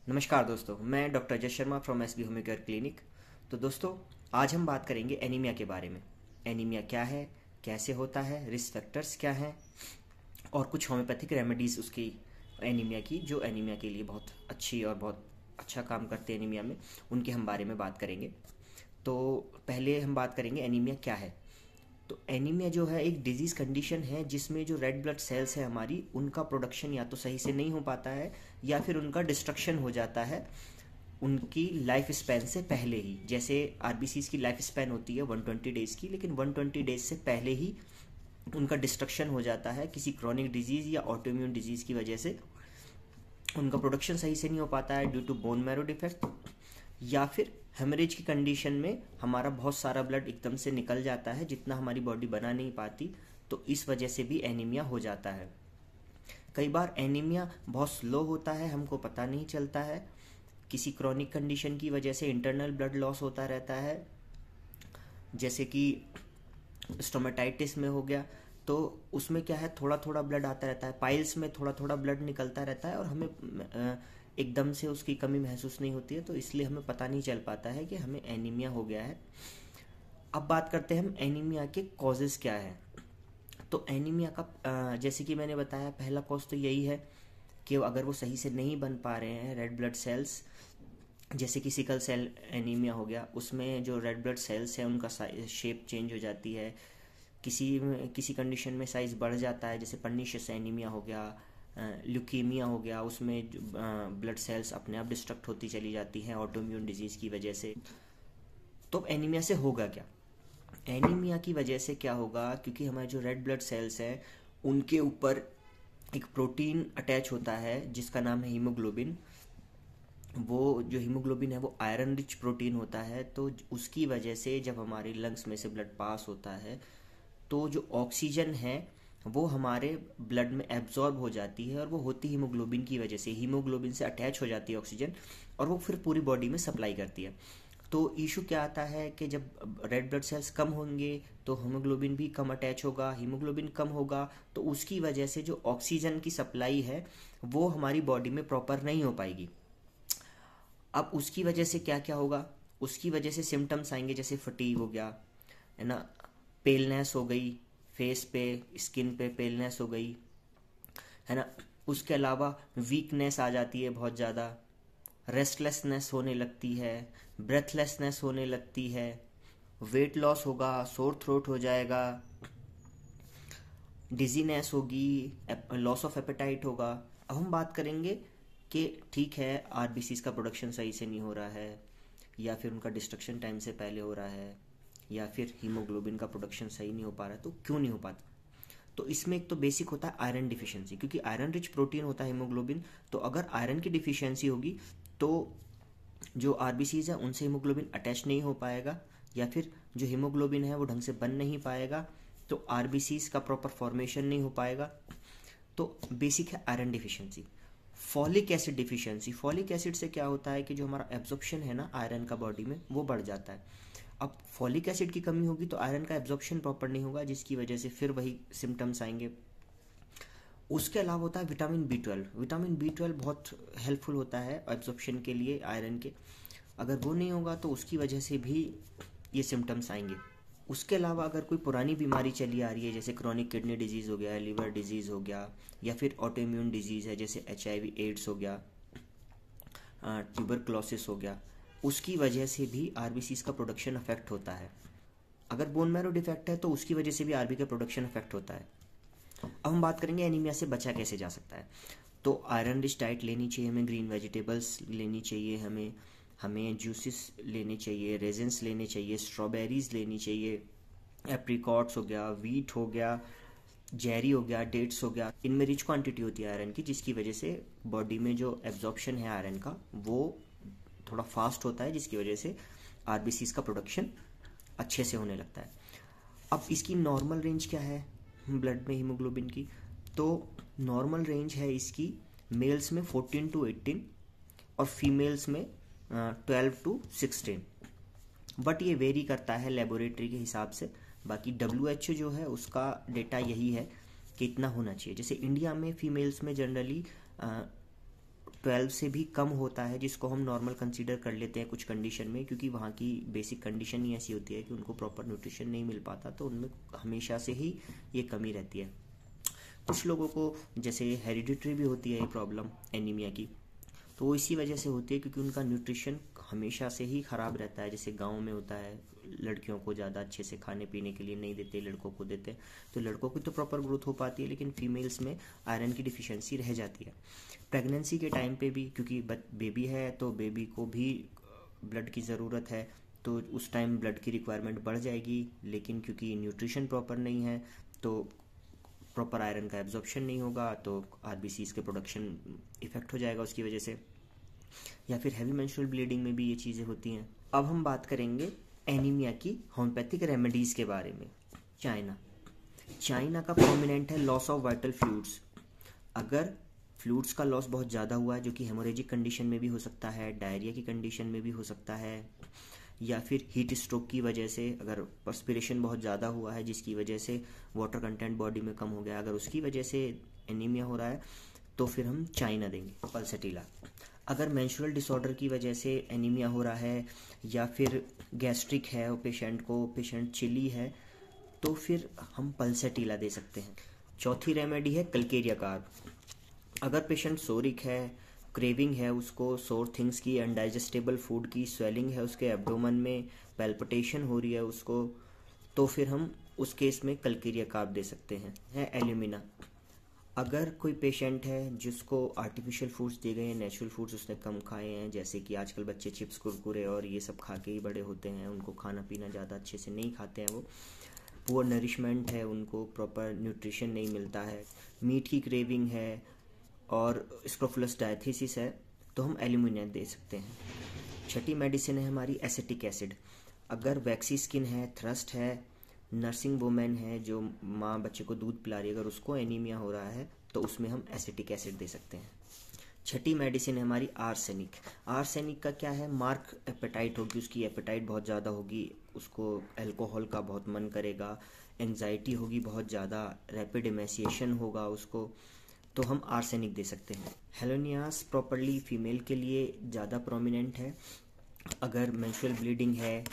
नमस्कार दोस्तों, मैं doctor Ajay Sharma from SB homeo care clinic. तो दोस्तों, आज हम बात करेंगे एनीमिया के बारे में। एनीमिया क्या है, कैसे होता है, रिस्क फैक्टर्स क्या हैं और कुछ होम्योपैथिक रेमेडीज़ उसकी एनीमिया की, जो एनीमिया के लिए बहुत अच्छी और बहुत अच्छा काम करते हैं एनीमिया में, उनके हम बारे में बात करेंगे। तो पहले हम बात करेंगे एनीमिया क्या है। तो एनीमिया जो है एक डिजीज़ कंडीशन है जिसमें जो रेड ब्लड सेल्स है हमारी, उनका प्रोडक्शन या तो सही से नहीं हो पाता है या फिर उनका डिस्ट्रक्शन हो जाता है उनकी लाइफ स्पैन से पहले ही। जैसे आरबीसीज की लाइफ स्पैन होती है 120 डेज़ की, लेकिन 120 डेज से पहले ही उनका डिस्ट्रक्शन हो जाता है किसी क्रॉनिक डिजीज़ या ऑटोइम्यून डिजीज़ की वजह से। उनका प्रोडक्शन सही से नहीं हो पाता है due to bone marrow defect, या फिर हेमरेज की कंडीशन में हमारा बहुत सारा ब्लड एकदम से निकल जाता है जितना हमारी बॉडी बना नहीं पाती, तो इस वजह से भी एनीमिया हो जाता है। कई बार एनीमिया बहुत स्लो होता है, हमको पता नहीं चलता है। किसी क्रॉनिक कंडीशन की वजह से इंटरनल ब्लड लॉस होता रहता है, जैसे कि स्टोमेटाइटिस में हो गया, तो उसमें क्या है, थोड़ा थोड़ा ब्लड आता रहता है। पाइल्स में थोड़ा थोड़ा ब्लड निकलता रहता है और हमें एकदम से उसकी कमी महसूस नहीं होती है, तो इसलिए हमें पता नहीं चल पाता है कि हमें एनीमिया हो गया है। अब बात करते हैं हम एनीमिया के कॉजेज़ क्या है। तो एनीमिया का जैसे कि मैंने बताया, पहला कॉज तो यही है कि अगर वो सही से नहीं बन पा रहे हैं रेड ब्लड सेल्स, जैसे कि सिकल सेल एनीमिया हो गया, उसमें जो रेड ब्लड सेल्स हैं उनका शेप चेंज हो जाती है। किसी किसी कंडीशन में साइज़ बढ़ जाता है, जैसे पर्नीशियस एनीमिया हो गया, ल्यूकीमिया हो गया, उसमें ब्लड सेल्स अपने आप डिस्ट्रक्ट होती चली जाती हैं ऑटोइम्यून डिजीज़ की वजह से। तो एनीमिया से होगा क्या? एनीमिया की वजह से क्या होगा, क्योंकि हमारे जो रेड ब्लड सेल्स हैं उनके ऊपर एक प्रोटीन अटैच होता है जिसका नाम है हीमोग्लोबिन। वो जो हीमोग्लोबिन है वो आयरन रिच प्रोटीन होता है, तो उसकी वजह से जब हमारे लंग्स में से ब्लड पास होता है तो जो ऑक्सीजन है वो हमारे ब्लड में एब्जॉर्ब हो जाती है, और वो होती हीमोग्लोबिन की वजह से, हीमोग्लोबिन से अटैच हो जाती है ऑक्सीजन, और वो फिर पूरी बॉडी में सप्लाई करती है। तो इशू क्या आता है कि जब रेड ब्लड सेल्स कम होंगे तो हीमोग्लोबिन भी कम अटैच होगा, हीमोग्लोबिन कम होगा तो उसकी वजह से जो ऑक्सीजन की सप्लाई है वो हमारी बॉडी में प्रॉपर नहीं हो पाएगी। अब उसकी वजह से क्या क्या होगा, उसकी वजह से सिम्टम्स आएंगे, जैसे फटीग हो गया, है ना, पेलनेस हो गई, फेस पे स्किन पे पेलनेस हो गई, है ना। उसके अलावा वीकनेस आ जाती है बहुत ज़्यादा, रेस्टलेसनेस होने लगती है, ब्रेथलेसनेस होने लगती है, वेट लॉस होगा, सोर थ्रोट हो जाएगा, डिजीनेस होगी, लॉस ऑफ एपेटाइट होगा। अब हम बात करेंगे कि ठीक है, आरबीसीज का प्रोडक्शन सही से नहीं हो रहा है, या फिर उनका डिस्ट्रक्शन टाइम से पहले हो रहा है, या फिर हीमोग्लोबिन का प्रोडक्शन सही नहीं हो पा रहा है, तो क्यों नहीं हो पाता? तो इसमें एक तो बेसिक होता है आयरन डिफिशियंसी, क्योंकि आयरन रिच प्रोटीन होता है हीमोग्लोबिन। तो अगर आयरन की डिफिशियंसी होगी तो जो आरबीसीज है उनसे हीमोग्लोबिन अटैच नहीं हो पाएगा, या फिर जो हीमोग्लोबिन है वो ढंग से बन नहीं पाएगा, तो आरबीसीज का प्रॉपर फॉर्मेशन नहीं हो पाएगा। तो बेसिक है iron deficiency. Folic acid deficiency, folic acid से क्या होता है कि जो हमारा एब्जॉर्प्शन है ना आयरन का बॉडी में, वो बढ़ जाता है। अब फॉलिक एसिड की कमी होगी तो आयरन का एब्जॉर्प्शन प्रॉपर नहीं होगा, जिसकी वजह से फिर वही सिम्टम्स आएंगे। उसके अलावा होता है विटामिन बी 12। विटामिन बी 12 बहुत हेल्पफुल होता है एब्जॉर्प्शन के लिए आयरन के, अगर वो नहीं होगा तो उसकी वजह से भी ये सिम्टम्स आएंगे। उसके अलावा अगर कोई पुरानी बीमारी चली आ रही है, जैसे क्रॉनिक किडनी डिजीज़ हो गया, लिवर डिजीज़ हो गया, या फिर ऑटोइम्यून डिजीज़ है जैसे HIV एड्स हो गया, ट्यूबरक्लोसिस हो गया, उसकी वजह से भी आरबीसीज का प्रोडक्शन अफेक्ट होता है। अगर बोन मैरो डिफेक्ट है तो उसकी वजह से भी आरबी का प्रोडक्शन अफेक्ट होता है। अब हम बात करेंगे एनीमिया से बचा कैसे जा सकता है। तो आयरन रिच डाइट लेनी चाहिए हमें, ग्रीन वेजिटेबल्स लेनी चाहिए हमें, हमें जूसेस लेने चाहिए, रेजिन्स लेने चाहिए, स्ट्रॉबेरीज लेनी चाहिए, एप्रिकॉट्स हो गया, वीट हो गया, जेरी हो गया, डेट्स हो गया। इनमें रिच क्वांटिटी होती है आयरन की, जिसकी वजह से बॉडी में जो एब्जॉर्प्शन है आयरन का वो थोड़ा फास्ट होता है, जिसकी वजह से आरबीसीज का प्रोडक्शन अच्छे से होने लगता है। अब इसकी नॉर्मल रेंज क्या है ब्लड में हीमोग्लोबिन की? तो नॉर्मल रेंज है इसकी मेल्स में 14 to 18 और फीमेल्स में 12 to 16, बट ये वेरी करता है लेबोरेटरी के हिसाब से। बाकी WHO जो है उसका डेटा यही है कि इतना होना चाहिए। जैसे इंडिया में फीमेल्स में जनरली 12 से भी कम होता है, जिसको हम नॉर्मल कंसीडर कर लेते हैं कुछ कंडीशन में, क्योंकि वहाँ की बेसिक कंडीशन ही ऐसी होती है कि उनको प्रॉपर न्यूट्रिशन नहीं मिल पाता, तो उनमें हमेशा से ही ये कमी रहती है। कुछ लोगों को जैसे हेरिडिटरी भी होती है ये प्रॉब्लम एनीमिया की, तो वो इसी वजह से होती है क्योंकि उनका न्यूट्रिशन हमेशा से ही ख़राब रहता है। जैसे गांव में होता है, लड़कियों को ज़्यादा अच्छे से खाने पीने के लिए नहीं देते, लड़कों को देते, तो लड़कों की तो प्रॉपर ग्रोथ हो पाती है, लेकिन फीमेल्स में आयरन की डिफिशियंसी रह जाती है। प्रेगनेंसी के टाइम पे भी, क्योंकि बेबी है तो बेबी को भी ब्लड की ज़रूरत है, तो उस टाइम ब्लड की रिक्वायरमेंट बढ़ जाएगी, लेकिन क्योंकि न्यूट्रिशन प्रॉपर नहीं है तो प्रॉपर आयरन का एब्जॉर्प्शन नहीं होगा, तो आरबीसीज के प्रोडक्शन इफेक्ट हो जाएगा उसकी वजह से। या फिर हैवी मेंस्ट्रुअल ब्लीडिंग में भी ये चीज़ें होती हैं। अब हम बात करेंगे एनीमिया की होम्योपैथिक रेमेडीज़ के बारे में। चाइना का प्रोमिनेंट है लॉस ऑफ वाइटल फ्लूइड्स। अगर फ्लूइड्स का लॉस बहुत ज़्यादा हुआ है, जो कि हेमोरेजिक कंडीशन में भी हो सकता है, डायरिया की कंडीशन में भी हो सकता है, या फिर हीट स्ट्रोक की वजह से अगर पर्सपिरेशन बहुत ज़्यादा हुआ है जिसकी वजह से वाटर कंटेंट बॉडी में कम हो गया, अगर उसकी वजह से एनीमिया हो रहा है, तो फिर हम चाइना देंगे, पल्सेटिला। अगर मेंस्ट्रुअल डिसऑर्डर की वजह से एनीमिया हो रहा है, या फिर गैस्ट्रिक है पेशेंट चिली है, तो फिर हम पल्सेटिला दे सकते हैं। चौथी रेमेडी है कल्केरिया कार्ब। अगर पेशेंट सोरिक है, क्रेविंग है उसको सोर थिंग्स की, अनडाइजेस्टेबल फूड की, स्वेलिंग है उसके एब्डोमन में, पैल्पिटेशन हो रही है उसको, तो फिर हम उस केस में कल्केरिया कार्ब दे सकते हैं। एल्यूमिना। अगर कोई पेशेंट है जिसको आर्टिफिशियल फूड्स दिए गए हैं, नेचुरल फूड्स उसने कम खाए हैं, जैसे कि आजकल बच्चे चिप्स कुरकुरे और ये सब खा के ही बड़े होते हैं, उनको खाना पीना ज़्यादा अच्छे से नहीं खाते हैं, वो पुअर नरिशमेंट है, उनको प्रॉपर न्यूट्रिशन नहीं मिलता है, मीट की क्रेविंग है और स्क्रोफुलस डायथिसिस है, तो हम एल्यूमिना दे सकते हैं। छठी मेडिसिन है हमारी एसिटिक एसिड। अगर वैक्सी स्किन है, थ्रस्ट है, नर्सिंग वुमेन है जो माँ बच्चे को दूध पिला रही है, अगर उसको एनीमिया हो रहा है तो उसमें हम एसिटिक एसिड दे सकते हैं। छठी मेडिसिन है हमारी आर्सेनिक। आर्सेनिक का क्या है, मार्क एपेटाइट होगी, उसकी एपेटाइट बहुत ज़्यादा होगी, उसको अल्कोहल का बहुत मन करेगा, एंजाइटी होगी बहुत ज़्यादा, रैपिड एमेसिएशन होगा उसको, तो हम आर्सेनिक दे सकते हैं। हेलोनियास प्रॉपरली फीमेल के लिए ज़्यादा प्रोमिनेंट है। अगर मेंस्ट्रुअल ब्लीडिंग है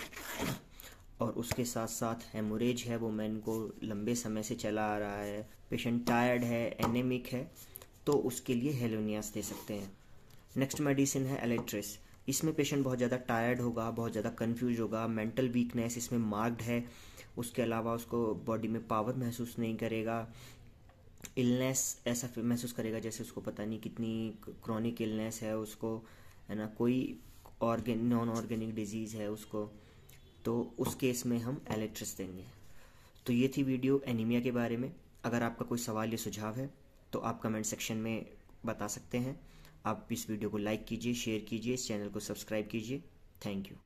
और उसके साथ साथ हेमोरेज है, वो मैन को लंबे समय से चला आ रहा है, पेशेंट टायर्ड है, एनेमिक है, तो उसके लिए हेलोनियास दे सकते हैं। नेक्स्ट मेडिसिन है एलेट्रिस। इसमें पेशेंट बहुत ज़्यादा टायर्ड होगा, बहुत ज़्यादा कंफ्यूज होगा, मेंटल वीकनेस इसमें मार्क्ड है, उसके अलावा उसको बॉडी में पावर महसूस नहीं करेगा, इलनेस ऐसा महसूस करेगा जैसे उसको पता नहीं कितनी क्रॉनिक इलनेस है उसको, है ना, कोई नॉन ऑर्गेनिक डिजीज़ है उसको, तो उस केस में हम एलेट्रिस देंगे। तो ये थी वीडियो एनीमिया के बारे में। अगर आपका कोई सवाल या सुझाव है तो आप कमेंट सेक्शन में बता सकते हैं। आप इस वीडियो को लाइक कीजिए, शेयर कीजिए, इस चैनल को सब्सक्राइब कीजिए। Thank you.